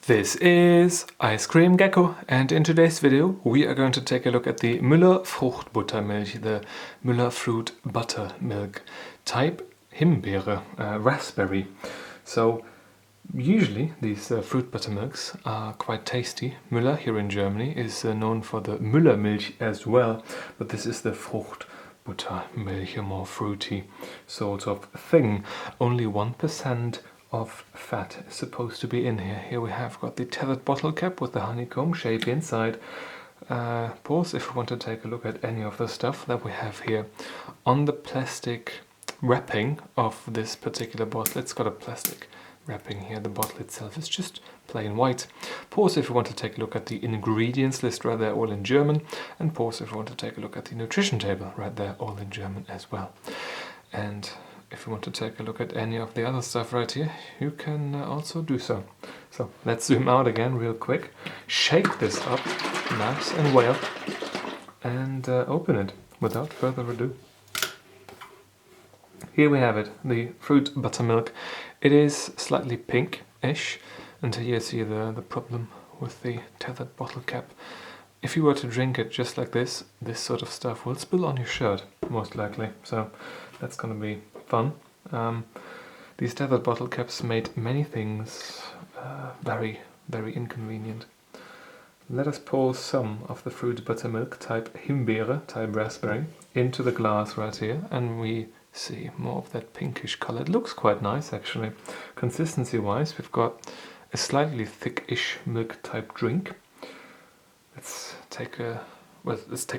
This is Ice Cream Gecko, and in today's video we are going to take a look at the Müller Frucht Buttermilch, the Müller Fruit Buttermilk type Himbeere, raspberry. So usually these fruit buttermilks are quite tasty. Müller here in Germany is known for the Müller Milch as well, but this is the Frucht Buttermilch, a more fruity sort of thing. Only 1% of fat is supposed to be in here. Here we have got the tethered bottle cap with the honeycomb shape inside. Pause if you want to take a look at any of the stuff that we have here on the plastic wrapping of this particular bottle. It's got a plastic wrapping here. The bottle itself is just plain white. Pause if you want to take a look at the ingredients list right there, all in German, and pause if you want to take a look at the nutrition table right there, all in German as well. And if you want to take a look at any of the other stuff right here, you can also do so. So let's zoom out again real quick, shake this up nice and well, and open it without further ado. Here we have it, the fruit buttermilk. It is slightly pink-ish, and here you see the problem with the tethered bottle cap. If you were to drink it just like this sort of stuff will spill on your shirt, most likely. So that's going to be fun. These tethered bottle caps made many things very, very inconvenient. Let us pour some of the fruit buttermilk type Himbeere, type raspberry, into the glass right here, and we see more of that pinkish color. It looks quite nice actually. Consistency wise, we've got a slightly thick-ish milk type drink. Let's take a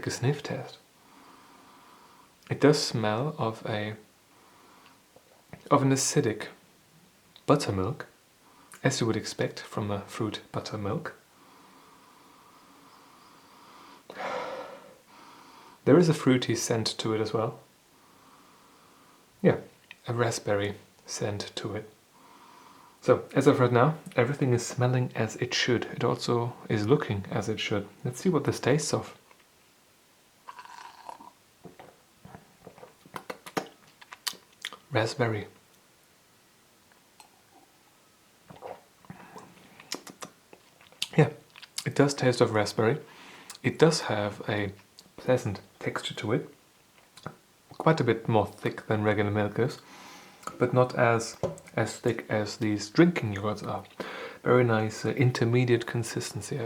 sniff test. It does smell of an acidic buttermilk, as you would expect from a fruit buttermilk. There is a fruity scent to it as well. Yeah, a raspberry scent to it. So, as of right now, everything is smelling as it should. It also is looking as it should. Let's see what this tastes of. Raspberry. Yeah, it does taste of raspberry. It does have a pleasant texture to it. Quite a bit more thick than regular milk is, but not as thick as these drinking yogurts are. Very nice intermediate consistency,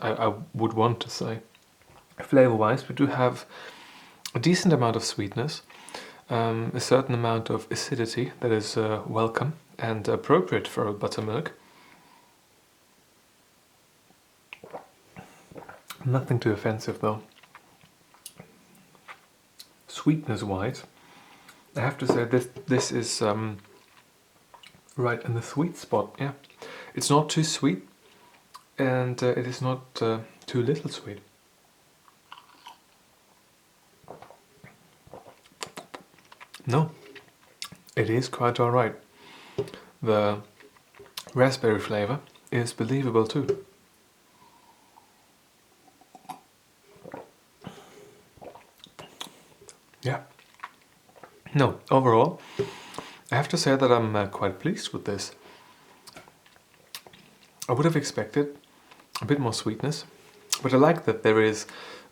I would want to say. Flavor-wise, we do have a decent amount of sweetness, a certain amount of acidity that is welcome and appropriate for a buttermilk. Nothing too offensive though. Sweetness-wise, I have to say this is right in the sweet spot. Yeah, it's not too sweet, and it is not too little sweet. No, it is quite alright. The raspberry flavor is believable too. Yeah. No, overall, I have to say that I'm quite pleased with this. I would have expected a bit more sweetness, but I like that there is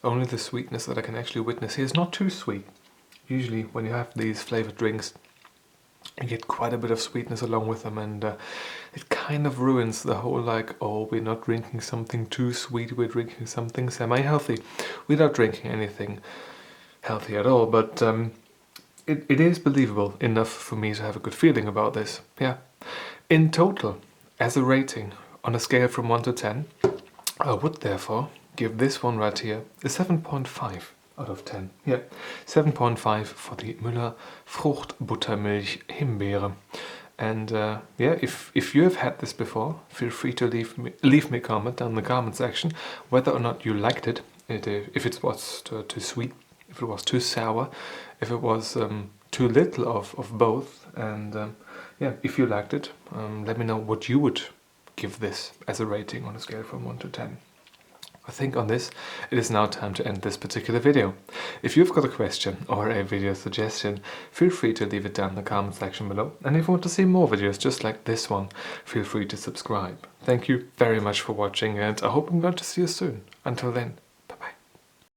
only the sweetness that I can actually witness here. It's not too sweet. Usually when you have these flavored drinks, you get quite a bit of sweetness along with them, and it kind of ruins the whole like, oh, we're not drinking something too sweet, we're drinking something semi-healthy. We're not drinking anything healthy at all, but it is believable enough for me to have a good feeling about this. Yeah. In total, as a rating on a scale from 1 to 10, I would therefore give this one right here a 7.5 out of 10. Yeah, 7.5 for the Müller Frucht Buttermilch Himbeere. And yeah, if you have had this before, feel free to leave me a comment down in the comment section whether or not you liked it, if it was too sweet, if it was too sour, if it was too little of both, and yeah, if you liked it, let me know what you would give this as a rating on a scale from 1 to 10. I think on this, it is now time to end this particular video. If you've got a question or a video suggestion, feel free to leave it down in the comment section below. And if you want to see more videos just like this one, feel free to subscribe. Thank you very much for watching, and I hope I'm going to see you soon. Until then.